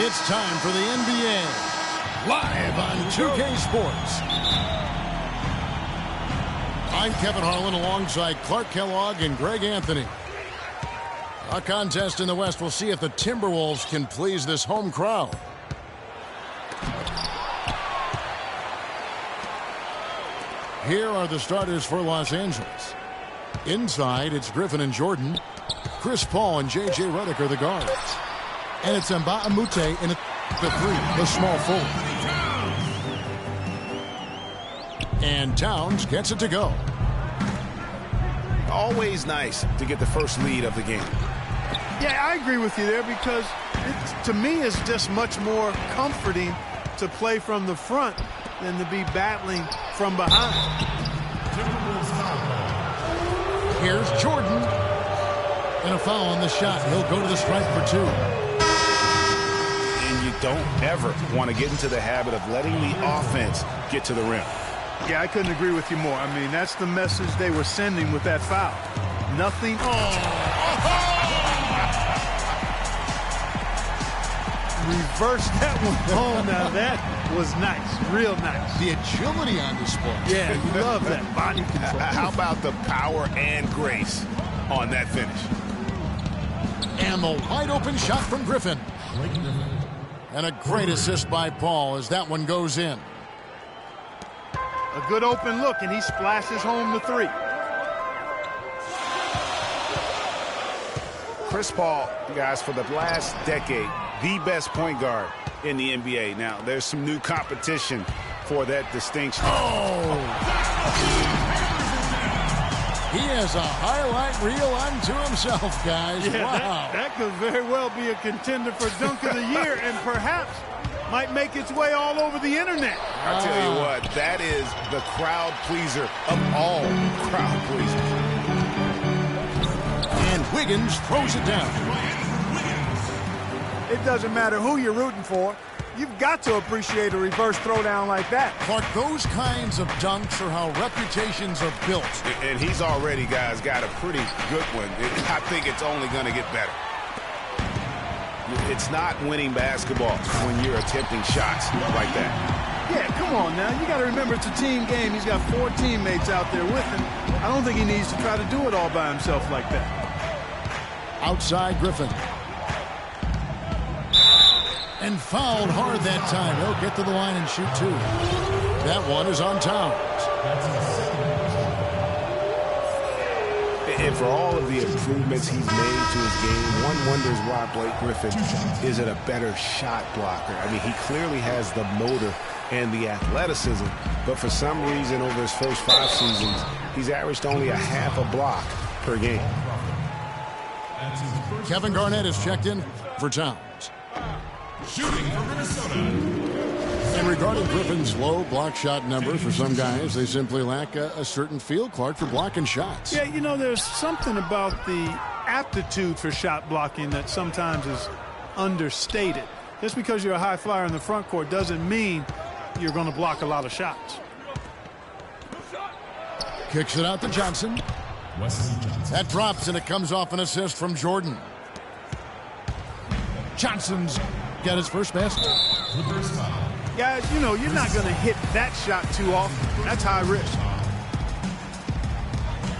It's time for the NBA, live on 2K Sports. I'm Kevin Harlan alongside Clark Kellogg and Greg Anthony. Our contest in the West will see if the Timberwolves can please this home crowd. Here are the starters for Los Angeles. Inside, it's Griffin and Jordan. Chris Paul and J.J. Redick are the guards. And it's Mbah a Moute in the three, the small forward. And Towns gets it to go. Always nice to get the first lead of the game. Yeah, I agree with you there because to me it's just much more comforting to play from the front than to be battling from behind. Here's Jordan. And a foul on the shot. He'll go to the stripe for two. And you don't ever want to get into the habit of letting the offense get to the rim. Yeah, I couldn't agree with you more. I mean, that's the message they were sending with that foul. Nothing. Reverse that one. Oh, now that was nice. Real nice. The agility on display. Yeah, you love that body control. How about the power and grace on that finish? And the wide open shot from Griffin. And a great assist by Paul as that one goes in. A good open look, and he splashes home the three. Chris Paul, guys, for the last decade, the best point guard in the NBA. Now, there's some new competition for that distinction. He has a highlight reel unto himself, guys. Yeah, wow. That could very well be a contender for Dunk of the Year and perhaps might make its way all over the internet. I'll tell you what, that is the crowd pleaser of all crowd pleasers. And Wiggins throws it down. It doesn't matter who you're rooting for. You've got to appreciate a reverse throwdown like that. But those kinds of dunks are how reputations are built. And he's already, guys, got a pretty good one. I think it's only going to get better. It's not winning basketball when you're attempting shots like that. Yeah, come on now. You got to remember it's a team game. He's got 4 teammates out there with him. I don't think he needs to try to do it all by himself like that. Outside Griffin. And fouled hard that time. He'll get to the line and shoot two. That one is on Towns. And for all of the improvements he's made to his game, one wonders why Blake Griffin isn't a better shot blocker. I mean, he clearly has the motor and the athleticism, but for some reason over his first 5 seasons, he's averaged only a half a block per game. Kevin Garnett is checked in for Towns. Shooting for Minnesota. And regarding Griffin's low block shot number, for some guys, they simply lack a certain feel, Clark, for blocking shots. Yeah, you know, there's something about the aptitude for shot blocking that sometimes is understated. Just because you're a high flyer in the front court doesn't mean you're going to block a lot of shots. Kicks it out to Johnson. Wesley Johnson. That drops, and it comes off an assist from Jordan. Johnson's got his first basket. Clippers foul. Guys, you know, you're not going to hit that shot too often. That's high risk.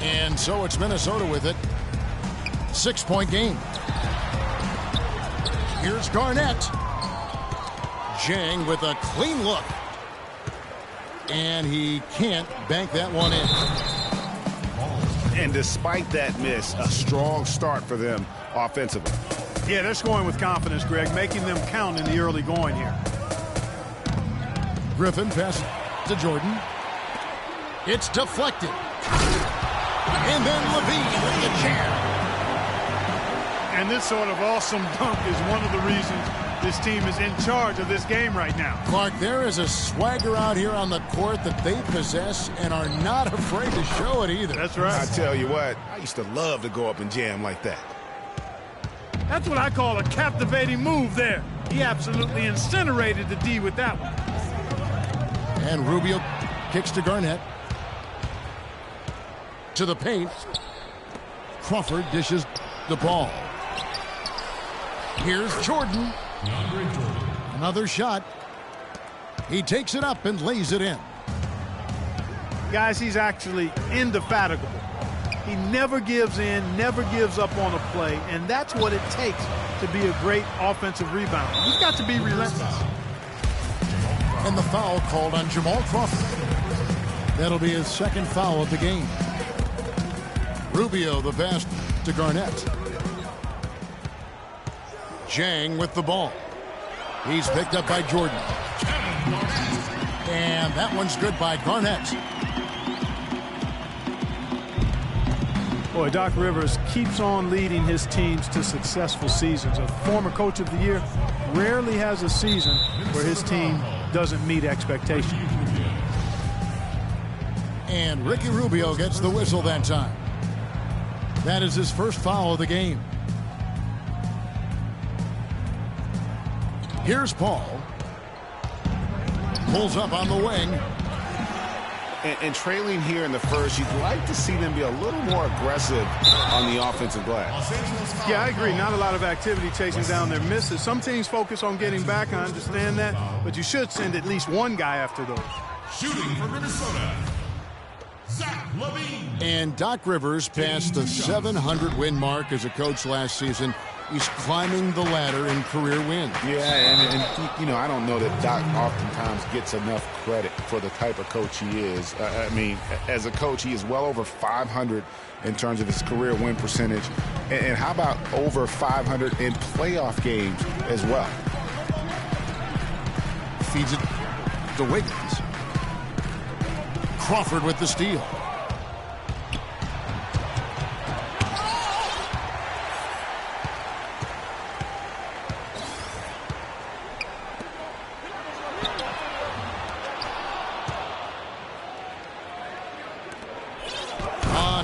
And so it's Minnesota with it. 6-point game. Here's Garnett. Jang with a clean look. And he can't bank that one in. And despite that miss, a strong start for them offensively. Yeah, they're scoring with confidence, Greg, making them count in the early going here. Griffin passes to Jordan. It's deflected. And then Levine with the jam. And this sort of awesome dunk is one of the reasons this team is in charge of this game right now. Clark, there is a swagger out here on the court that they possess and are not afraid to show it either. That's right. I tell you what, I used to love to go up and jam like that. That's what I call a captivating move there. He absolutely incinerated the D with that one. And Rubio kicks to Garnett. To the paint. Crawford dishes the ball. Here's Jordan. DeAndre Jordan. Another shot. He takes it up and lays it in. Guys, he's actually indefatigable. He never gives in, never gives up on a play, and that's what it takes to be a great offensive rebounder. He's got to be relentless. And the foul called on Jamal Crawford. That'll be his second foul of the game. Rubio the pass to Garnett. Jang with the ball. He's picked up by Jordan. And that one's good by Garnett. Boy, Doc Rivers keeps on leading his teams to successful seasons. A former coach of the year rarely has a season where his team doesn't meet expectations. And Ricky Rubio gets the whistle that time. That is his first foul of the game. Here's Paul. Pulls up on the wing. And trailing here in the first, you'd like to see them be a little more aggressive on the offensive glass. Yeah, I agree. Not a lot of activity chasing down their misses. Some teams focus on getting back. I understand that. But you should send at least one guy after those. Shooting for Minnesota, Zach LaVine. And Doc Rivers passed the 700-win mark as a coach last season. He's climbing the ladder in career wins. Yeah, and you know, I don't know that Doc oftentimes gets enough credit for the type of coach he is. I mean, as a coach, he is well over 500 in terms of his career win percentage. And how about over 500 in playoff games as well? Feeds it to Wiggins. Crawford with the steal.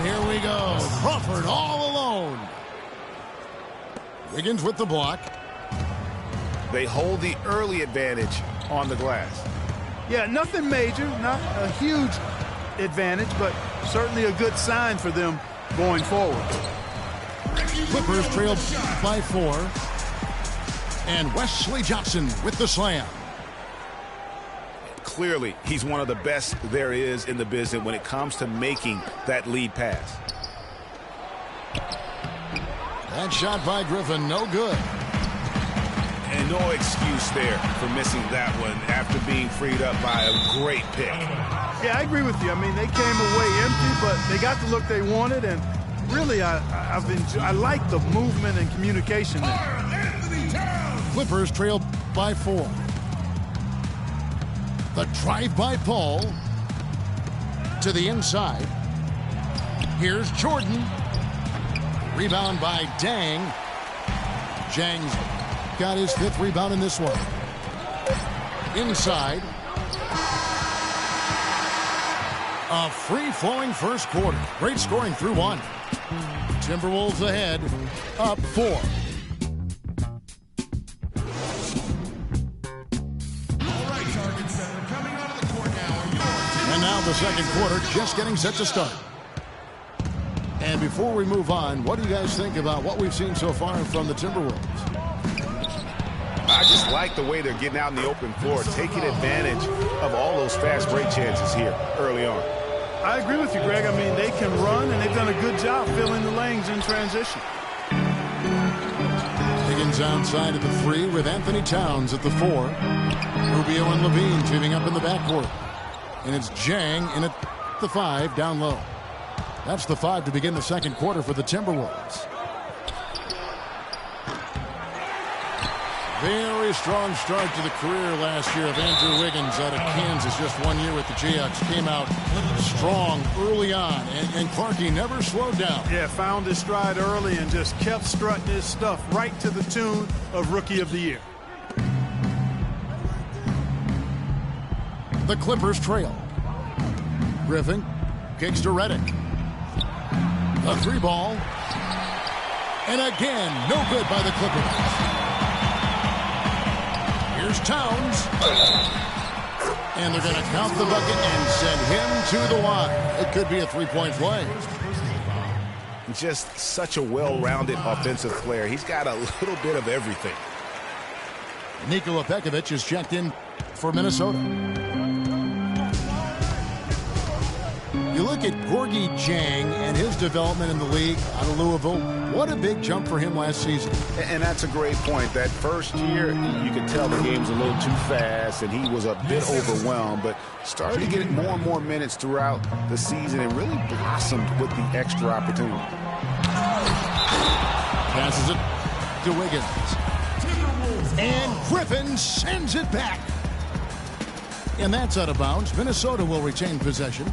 Here we go. Crawford all alone. Wiggins with the block. They hold the early advantage on the glass. Yeah, nothing major, not a huge advantage, but certainly a good sign for them going forward. Clippers trail by 4. And Wesley Johnson with the slam. Clearly, he's one of the best there is in the business when it comes to making that lead pass. That shot by Griffin, no good. And no excuse there for missing that one after being freed up by a great pick. Yeah, I agree with you. I mean, they came away empty, but they got the look they wanted, and really, I like the movement and communication there. Clippers trail by 4. The drive by Paul to the inside. Here's Jordan. Rebound by Dang. Jang's got his 5th rebound in this one. Inside. A free-flowing first quarter. Great scoring through 1. Timberwolves ahead, up 4. And now the second quarter just getting set to start. And before we move on, what do you guys think about what we've seen so far from the Timberwolves? I just like the way they're getting out in the open floor, taking advantage of all those fast break chances here early on. I agree with you, Greg. I mean, they can run, and they've done a good job filling the lanes in transition. Higgins outside at the 3 with Anthony Towns at the 4. Rubio and LaVine teaming up in the backcourt. And it's Jang in at the 5 down low. That's the 5 to begin the second quarter for the Timberwolves. Very strong start to the career last year of Andrew Wiggins out of Kansas. Just 1 year with the Jayhawks. Came out strong early on. And Clarkie never slowed down. Yeah, found his stride early and just kept strutting his stuff right to the tune of Rookie of the Year. The Clippers trail. Griffin kicks to Redick. A 3 ball. And again, no good by the Clippers. Here's Towns. And they're going to count the bucket and send him to the line. It could be a 3-point play. Just such a well-rounded offensive player. He's got a little bit of everything. Nikola Pekovic is checked in for Minnesota. You look at Gorgui Dieng and his development in the league out of Louisville. What a big jump for him last season. And that's a great point. That first year, you could tell the game was a little too fast, and he was a bit overwhelmed, but started to get more and more minutes throughout the season and really blossomed with the extra opportunity. Passes it to Wiggins. And Griffin sends it back. And that's out of bounds. Minnesota will retain possession.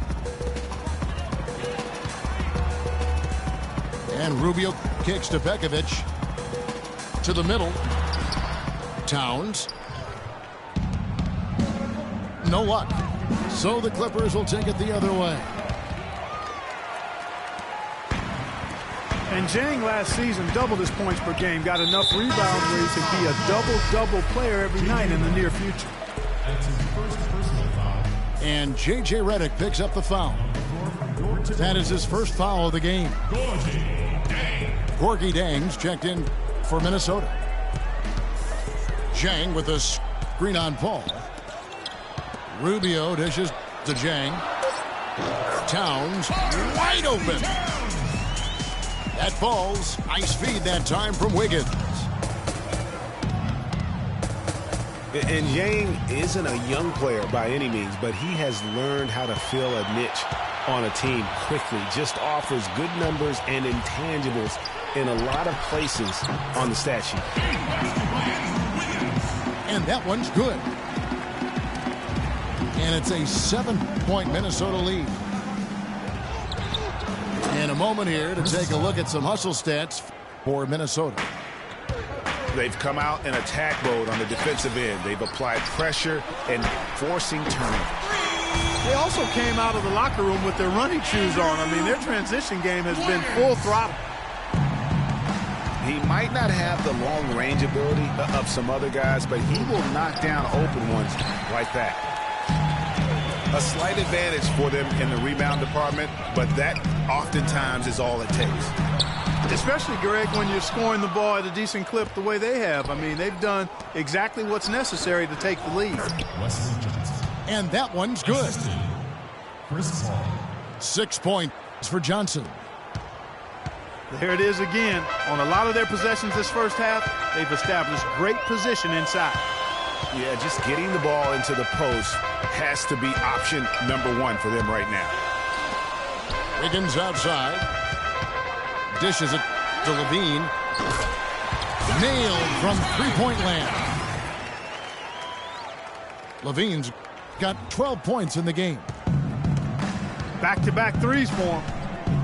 And Rubio kicks to Pekovic. To the middle. Towns. No luck. So the Clippers will take it the other way. And Dieng last season doubled his points per game, got enough rebounds where he could be a double-double player every night in the near future. And J.J. Redick picks up the foul. That is his first foul of the game. Gorgui Dieng's checked in for Minnesota. Dieng with a screen on Paul. Rubio dishes to Dieng. Towns wide open. That falls. Nice feed that time from Wiggins. And Dieng isn't a young player by any means, but he has learned how to fill a niche on a team quickly. Just offers good numbers and intangibles in a lot of places on the stat sheet. And that one's good. And it's a 7-point Minnesota lead. In a moment here to take a look at some hustle stats for Minnesota. They've come out in attack mode on the defensive end. They've applied pressure and forcing turnover. They also came out of the locker room with their running shoes on. I mean, their transition game has been full throttle. He might not have the long range ability of some other guys, but he will knock down open ones like that. A slight advantage for them in the rebound department, but that oftentimes is all it takes. Especially, Greg, when you're scoring the ball at a decent clip the way they have. I mean, they've done exactly what's necessary to take the lead. And that one's good. 6 points for Johnson. There it is again. On a lot of their possessions this first half, they've established great position inside. Yeah, just getting the ball into the post has to be option number one for them right now. Wiggins outside. Dishes it to Levine. Nailed from three-point land. Levine's got 12 points in the game. Back-to-back threes for him.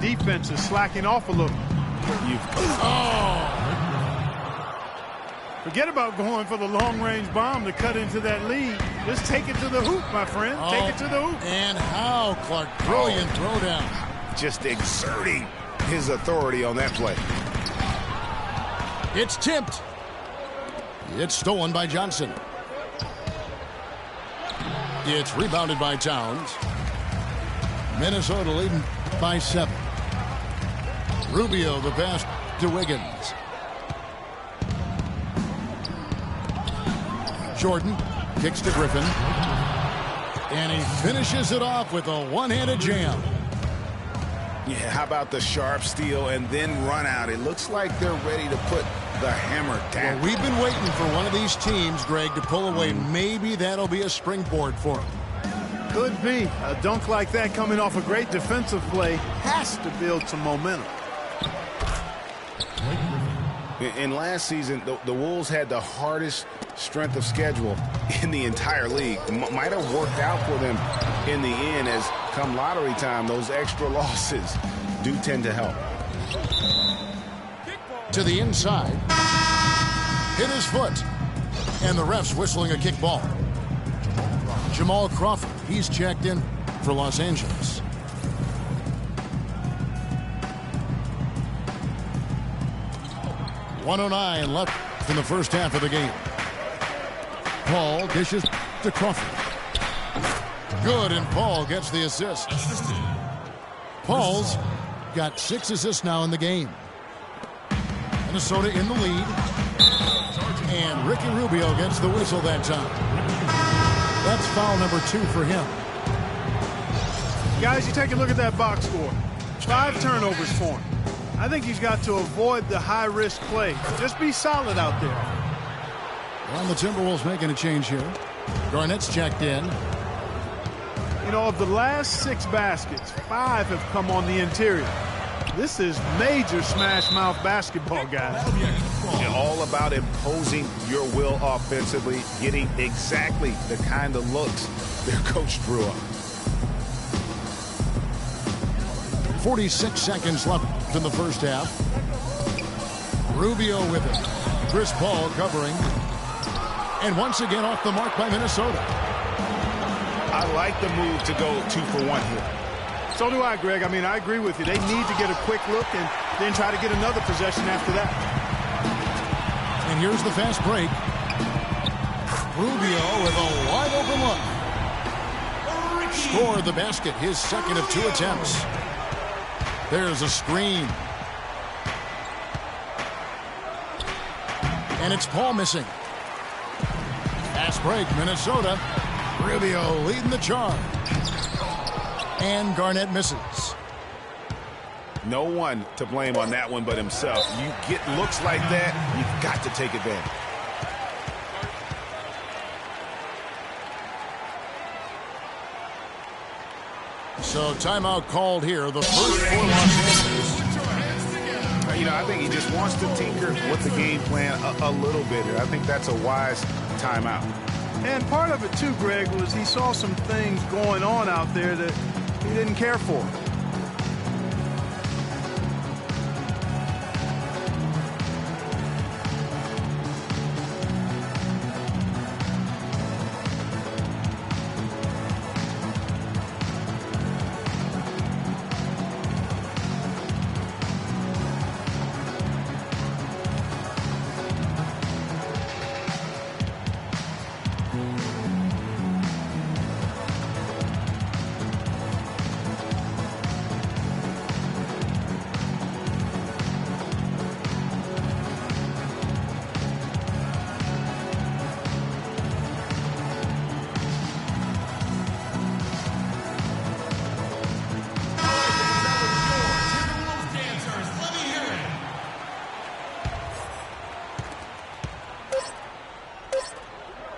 The defense is slacking off a little. Forget about going for the long-range bomb to cut into that lead. Just take it to the hoop, my friend. Take it to the hoop. And how, Clark. Brilliant throwdown. Just exerting his authority on that play. It's tipped. It's stolen by Johnson. It's rebounded by Towns. Minnesota leading by 7. Rubio the pass to Wiggins. Jordan kicks to Griffin. And he finishes it off with a one-handed jam. Yeah, how about the sharp steal and then run out? It looks like they're ready to put the hammer down. Well, we've been waiting for one of these teams, Greg, to pull away. Maybe that'll be a springboard for them. Could be. A dunk like that coming off a great defensive play has to build some momentum. In last season, the Wolves had the hardest strength of schedule in the entire league. Might have worked out for them in the end, as come lottery time, those extra losses do tend to help. To the inside. Hit his foot. And the ref's whistling a kick ball. Jamal Crawford, he's checked in for Los Angeles. .109 left in the first half of the game. Paul dishes to Crawford. Good, and Paul gets the assist. Paul's got 6 assists now in the game. Minnesota in the lead. And Ricky Rubio gets the whistle that time. That's foul number 2 for him. Guys, you take a look at that box score. 5 turnovers for him. I think he's got to avoid the high-risk play. Just be solid out there. Well, the Timberwolves making a change here. Garnett's checked in. You know, of the last 6 baskets, 5 have come on the interior. This is major smash-mouth basketball, guys. And all about imposing your will offensively, getting exactly the kind of looks their coach drew up. 46 seconds left in the first half. Rubio with it. Chris Paul covering. And once again off the mark by Minnesota. I like the move to go 2 for 1 here. So do I, Greg. I mean, I agree with you. They need to get a quick look and then try to get another possession after that. And here's the fast break. Rubio with a wide open look. Scored the basket, his second of 2 attempts. There's a screen. And it's Paul missing. Fast break, Minnesota. Rubio leading the charge. And Garnett misses. No one to blame on that one but himself. You get looks like that, you've got to take advantage. So timeout called here. The first for Los Angeles. You know, I think he just wants to tinker with the game plan a little bit. I think that's a wise timeout. And part of it, too, Greg, was he saw some things going on out there that he didn't care for.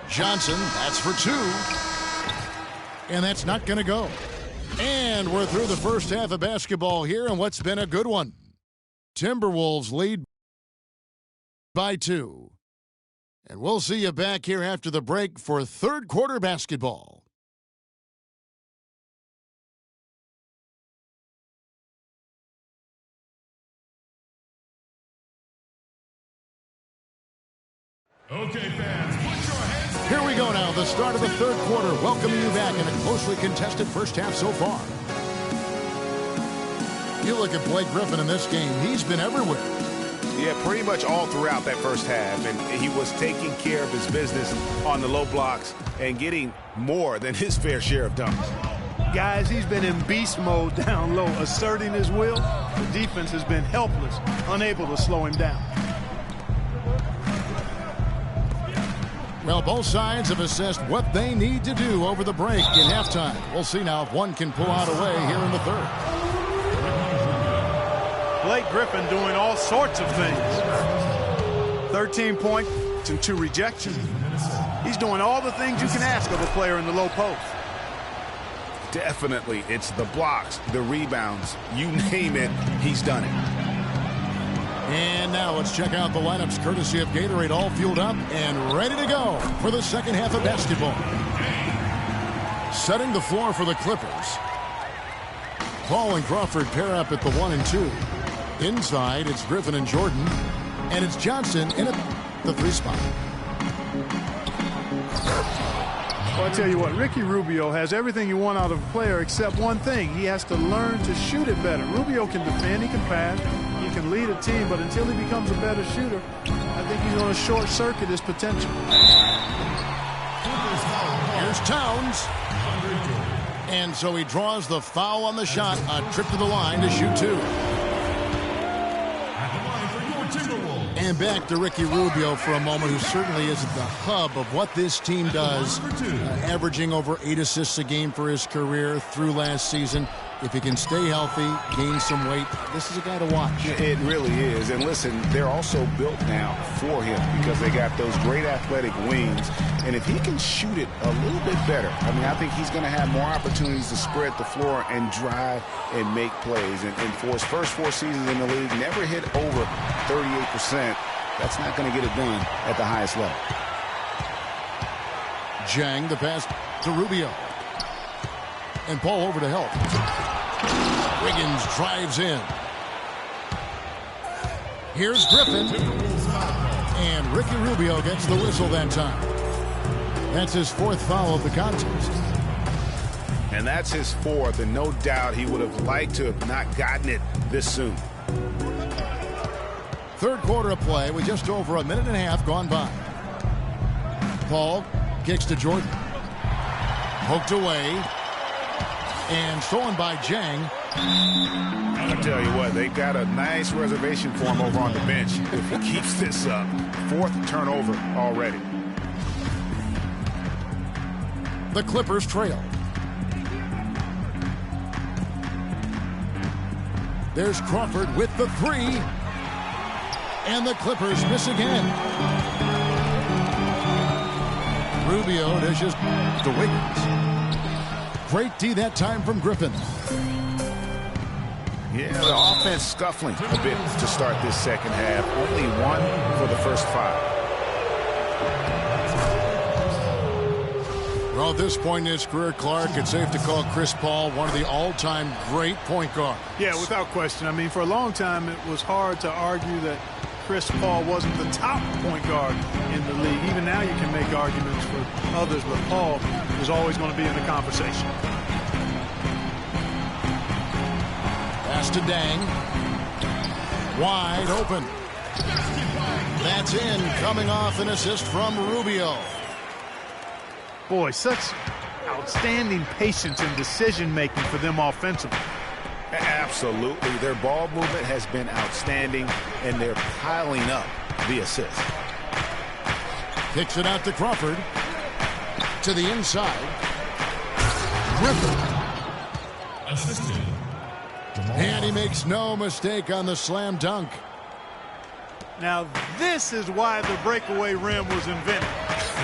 Johnson, that's for 2. And that's not going to go. And we're through the first half of basketball here, and what's been a good one. Timberwolves lead by 2. And we'll see you back here after the break for third quarter basketball. Okay, fans, put your hands together. Here we go now, the start of the third quarter, welcoming you back in a closely contested first half so far. You look at Blake Griffin in this game, he's been everywhere. Yeah, pretty much all throughout that first half, and he was taking care of his business on the low blocks and getting more than his fair share of dunks. Guys, he's been in beast mode down low, asserting his will. The defense has been helpless, unable to slow him down. Well, both sides have assessed what they need to do over the break in halftime. We'll see now if one can pull out a way here in the third. Blake Griffin doing all sorts of things. 13 points and 2 rejections. He's doing all the things you can ask of a player in the low post. Definitely, it's the blocks, the rebounds, you name it, he's done it. And now let's check out the lineups courtesy of Gatorade, all fueled up and ready to go for the second half of basketball. Setting the floor for the Clippers. Paul and Crawford pair up at the 1 and 2. Inside, it's Griffin and Jordan. And it's Johnson in at the 3 spot. Well, I tell you what, Ricky Rubio has everything you want out of a player except one thing. He has to learn to shoot it better. Rubio can defend, he can pass, he can lead a team, but until he becomes a better shooter, I think he's going to short-circuit his potential. Here's Towns. And so he draws the foul on the shot, a trip to the line to shoot 2. And back to Ricky Rubio for a moment, who certainly is at the hub of what this team does, averaging over 8 assists a game for his career through last season. If he can stay healthy, gain some weight, this is a guy to watch. It really is. And listen, they're also built now for him because they got those great athletic wings. And if he can shoot it a little bit better, I mean, I think he's going to have more opportunities to spread the floor and drive and make plays. And for his first 4 seasons in the league, never hit over 38%. That's not going to get it done at the highest level. Jang, the pass to Rubio. And Paul over to help. Wiggins drives in. Here's Griffin. And Ricky Rubio gets the whistle that time. That's his 4th foul of the contest. And that's his 4th, and no doubt he would have liked to have not gotten it this soon. 3rd quarter of play with just over a minute and a half gone by. Paul kicks to Jordan. Poked away. And stolen by Jang. I'll tell you what, they got a nice reservation for him over on the bench. If he keeps this up, 4th turnover already. The Clippers trail. There's Crawford with the 3. And the Clippers miss again. Rubio dishes to Wiggins. Great D that time from Griffin. Yeah, the offense scuffling a bit to start this second half. Only 1 for the first 5. Well, at this point in his career, Clark, it's safe to call Chris Paul one of the all-time great point guards. Yeah, without question. I mean, for a long time, it was hard to argue that Chris Paul wasn't the top point guard in the league. Even now, you can make arguments for others, but Paul is always going to be in the conversation. Pass to Dang. Wide open. That's in, coming off an assist from Rubio. Boy, such outstanding patience and decision-making for them offensively. Absolutely. Their ball movement has been outstanding, and they're piling up the assists. Kicks it out to Crawford. To the inside. Griffin. Assisted. And he makes no mistake on the slam dunk. Now, this is why the breakaway rim was invented,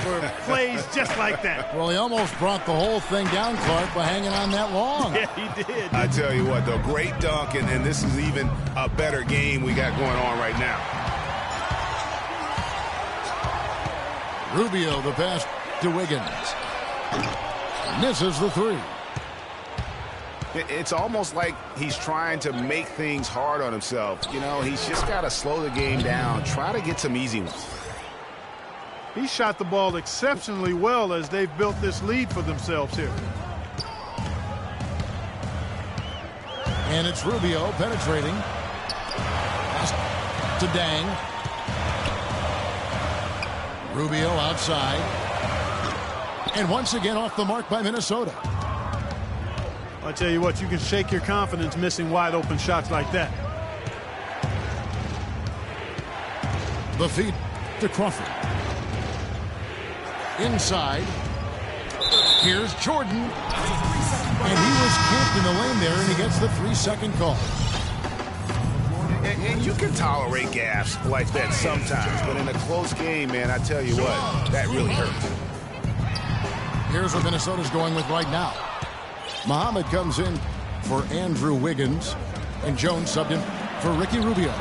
for plays just like that. Well, he almost brought the whole thing down, Clark, by hanging on that long. Yeah, he did. I tell you what, though, great dunk, and this is even a better game we got going on right now. Rubio, the pass to Wiggins. Misses the 3. It's almost like he's trying to make things hard on himself. You know, he's just got to slow the game down, try to get some easy ones. He shot the ball exceptionally well as they've built this lead for themselves here. And it's Rubio penetrating. Pass to Dang. Rubio outside. And once again off the mark by Minnesota. I tell you what, you can shake your confidence missing wide open shots like that. The feed to Crawford. Inside. Here's Jordan. And he was camped in the lane there, and he gets the 3-second call. And you can tolerate gaffes like that sometimes, but in a close game, man, I tell you what, that really hurts. Here's what Minnesota's going with right now. Muhammad comes in for Andrew Wiggins, and Jones subbed in for Ricky Rubio.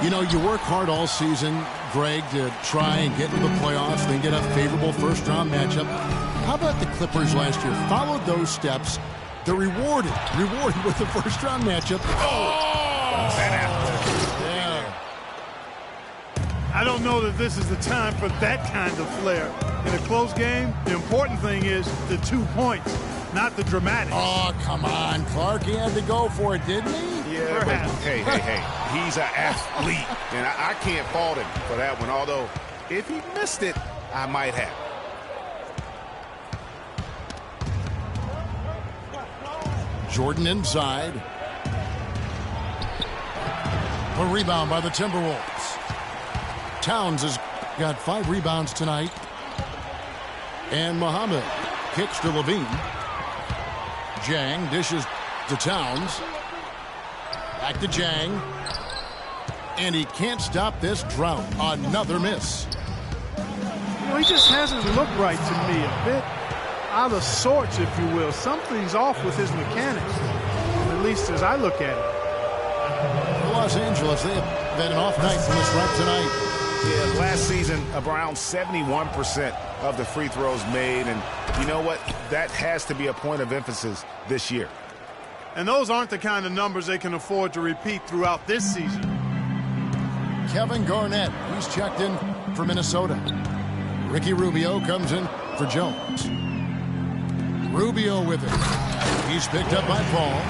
You know, you work hard all season, Greg, to try and get into the playoffs, then get a favorable first-round matchup. How about the Clippers last year? Followed those steps. They're rewarded with the first-round matchup. Yeah. I don't know that this is the time for that kind of flair. In a close game, the important thing is the 2 points, not the dramatics. Oh, come on, Clark. He had to go for it, didn't he? Yeah, but hey. He's an athlete, and I can't fault him for that one, although if he missed it, I might have. Jordan inside. A rebound by the Timberwolves. Towns has got 5 rebounds tonight. And Muhammad kicks to Levine. Jang dishes to Towns. Back to Jang. And he can't stop this drought. Another miss. You know, he just hasn't looked right to me. A bit out of sorts, if you will. Something's off with his mechanics, at least as I look at it. Los Angeles, they have had an off night from this right tonight. Yeah, last season, around 71% of the free throws made. And you know what? That has to be a point of emphasis this year. And those aren't the kind of numbers they can afford to repeat throughout this season. Kevin Garnett, he's checked in for Minnesota. Ricky Rubio comes in for Jones. Rubio with it. He's picked up by Paul.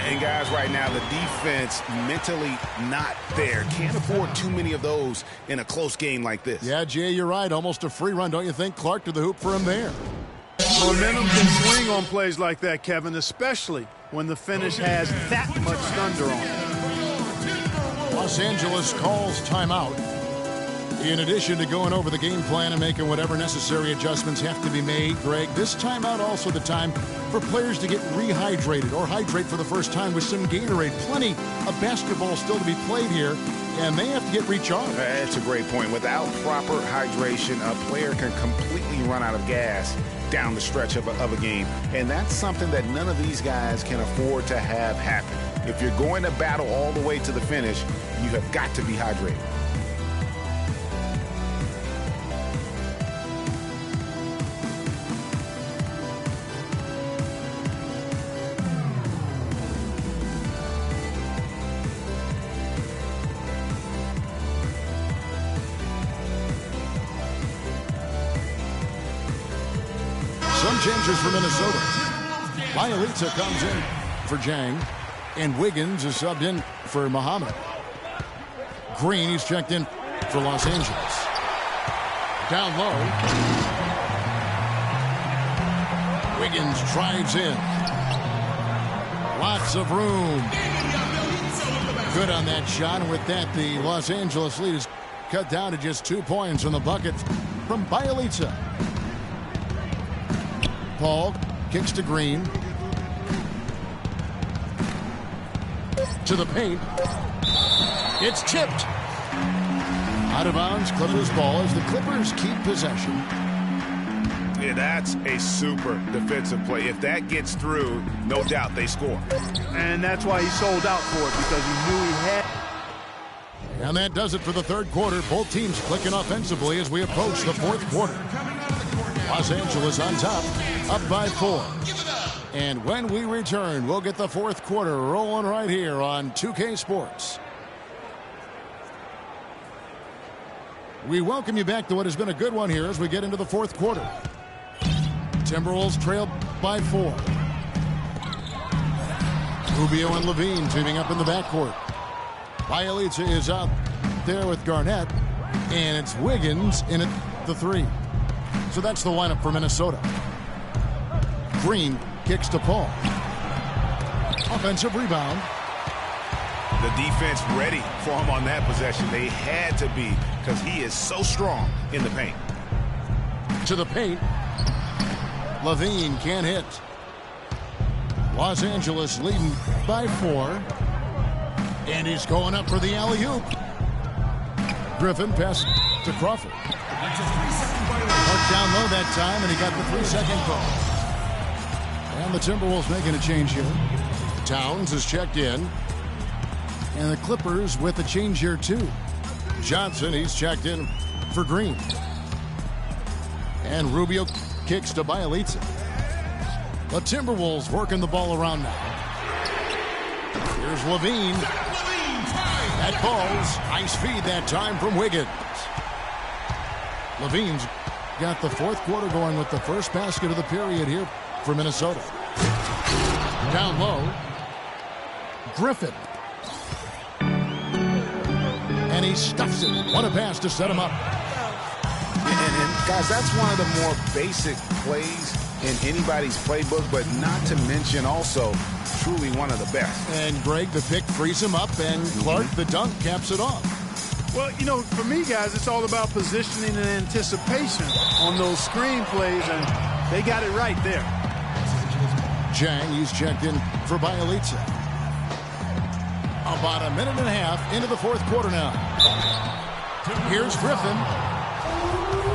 And guys, right now, the defense mentally not there. Can't afford too many of those in a close game like this. Yeah, Jay, you're right. Almost a free run, don't you think? Clark to the hoop for him there. Momentum can swing on plays like that, Kevin, especially when the finish has that much thunder on it. Los Angeles calls timeout. In addition to going over the game plan and making whatever necessary adjustments have to be made, Greg, this timeout also the time for players to get rehydrated or hydrate for the first time with some Gatorade. Plenty of basketball still to be played here, and they have to get recharged. That's a great point. Without proper hydration, a player can completely run out of gas down the stretch of a game, and that's something that none of these guys can afford to have happen. If you're going to battle all the way to the finish, you have got to be hydrated. Some changes for Minnesota. Bielitsa comes in for Jang, and Wiggins is subbed in for Muhammad. Green, he's checked in for Los Angeles. Down low. Wiggins drives in. Lots of room. Good on that shot, and with that, the Los Angeles lead is cut down to just 2 points on the bucket from Bielitsa. Paul kicks to Green. To the paint. It's tipped. Out of bounds, Clippers ball as the Clippers keep possession. Yeah, that's a super defensive play. If that gets through, no doubt they score. And that's why he sold out for it, because he knew he had. And that does it for the third quarter. Both teams clicking offensively as we approach the fourth quarter. Los Angeles on top, up by 4. And when we return, we'll get the fourth quarter rolling right here on 2K Sports. We welcome you back to what has been a good one here as we get into the fourth quarter. Timberwolves trail by 4. Rubio and Levine teaming up in the backcourt. Bielitsa is out there with Garnett, and it's Wiggins in at the 3. So that's the lineup for Minnesota. Green kicks to Paul. Offensive rebound. The defense ready for him on that possession. They had to be, because he is so strong in the paint. To the paint. Levine can't hit. Los Angeles leading by 4. And he's going up for the alley-oop. Griffin passes to Crawford. Marked down low that time, and he got the 3-second call. And the Timberwolves making a change here. Towns is checked in. And the Clippers with a change here, too. Johnson, he's checked in for Green. And Rubio kicks to Bielitsa. The Timberwolves working the ball around now. Here's Levine. That falls. Nice feed that time from Wiggins. Levine's got the fourth quarter going with the first basket of the period here for Minnesota. Down low. Griffin. And he stuffs it. What a pass to set him up. And guys, that's one of the more basic plays in anybody's playbook, but not to mention also truly one of the best. And Greg, the pick frees him up, and Clark, the dunk, caps it off. Well, you know, for me, guys, it's all about positioning and anticipation on those screen plays, and they got it right there. Jang, he's checked in for Bielitsa. About a minute and a half into the fourth quarter now. Here's Griffin.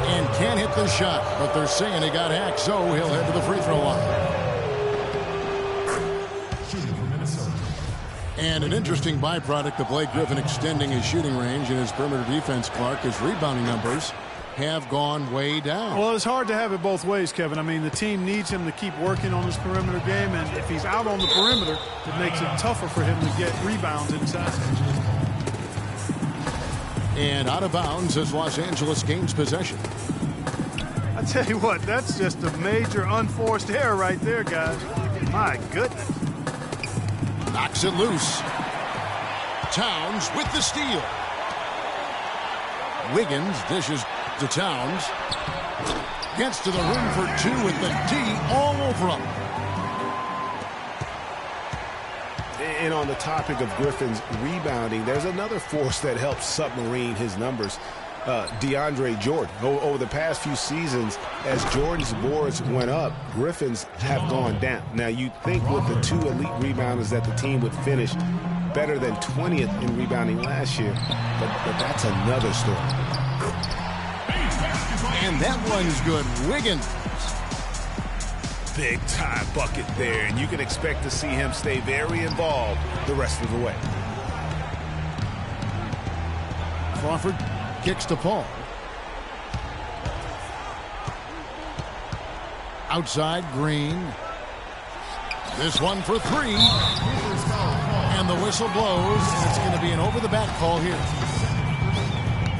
And can't hit the shot, but they're saying he got hacked, so he'll head to the free throw line. And an interesting byproduct of Blake Griffin extending his shooting range in his perimeter defense, Clark, his rebounding numbers have gone way down. Well, it's hard to have it both ways, Kevin. I mean, the team needs him to keep working on his perimeter game, and if he's out on the perimeter, it makes it tougher for him to get rebounds inside. And out of bounds as Los Angeles gains possession. I tell you what, that's just a major unforced error right there, guys. My goodness. Knocks it loose. Towns with the steal. Wiggins dishes to Towns. Gets to the rim for two with the D all over him. And on the topic of Griffin's rebounding, there's another force that helps submarine his numbers. DeAndre Jordan. Over the past few seasons, as Jordan's boards went up, Griffin's have gone down. Now, you'd think with the two elite rebounders that the team would finish better than 20th in rebounding last year, but that's another story. And that one's good. Wiggins. Big time bucket there, and you can expect to see him stay very involved the rest of the way. Crawford kicks to Paul. Outside, Green. This one for three. And the whistle blows, and it's going to be an over-the-back call here.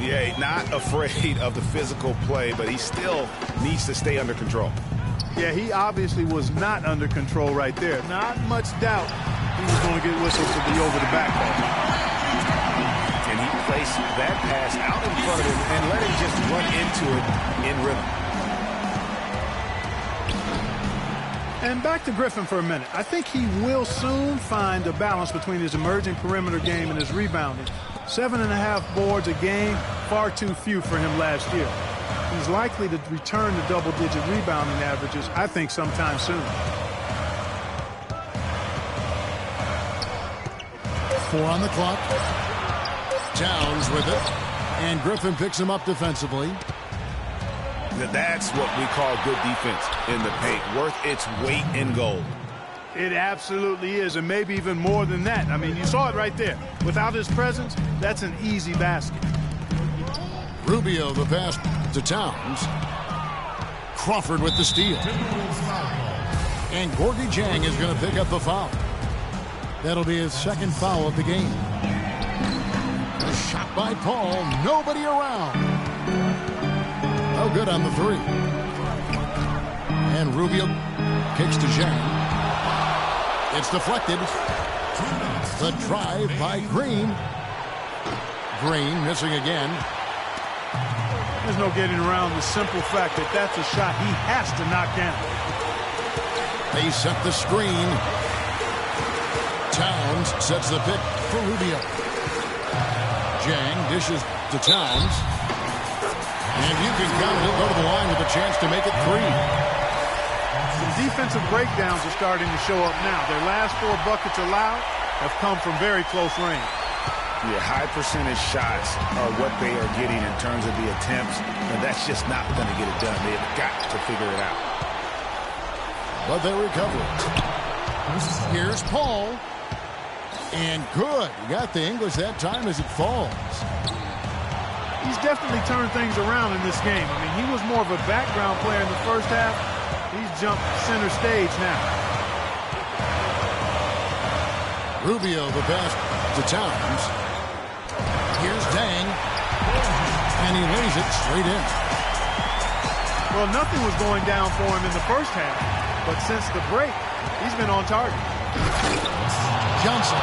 Yeah, not afraid of the physical play, but he still needs to stay under control. Yeah, he obviously was not under control right there. Not much doubt he was going to get whistled for the over-the-back ball. And he placed that pass out in front of him and let him just run into it in rhythm. And back to Griffin for a minute. I think he will soon find a balance between his emerging perimeter game and his rebounding. 7.5 boards a game, far too few for him last year. He's likely to return to double-digit rebounding averages, I think, sometime soon. 4 on the clock. Towns with it. And Griffin picks him up defensively. That's what we call good defense in the paint. Worth its weight in gold. It absolutely is, and maybe even more than that. I mean, you saw it right there. Without his presence, that's an easy basket. Rubio, the pass to Towns. Crawford with the steal. And Gorgui Dieng is going to pick up the foul. That'll be his second foul of the game. A shot by Paul. Nobody around. Oh, good on the three. And Rubio kicks to Dieng. It's deflected. The drive by Green. Green missing again. There's no getting around the simple fact that that's a shot he has to knock down. They set the screen. Towns sets the pick for Rubio. Dieng dishes to Towns. And you can count, he'll go to the line with a chance to make it 3. The defensive breakdowns are starting to show up now. Their last 4 buckets allowed have come from very close range. Yeah, high percentage shots are what they are getting in terms of the attempts, and that's just not going to get it done. They've got to figure it out. But they recover it. Here's Paul. And good. He got the English that time as it falls. He's definitely turned things around in this game. I mean, he was more of a background player in the first half. He's jumped center stage now. Rubio, the pass to Towns. Here's Dieng. And he lays it straight in. Well, nothing was going down for him in the first half. But since the break, he's been on target. Johnson.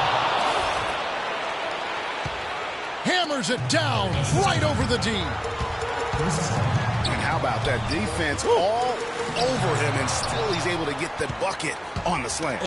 Hammers it down right over the D. And how about that defense all over him, and still he's able to get the bucket on the slam.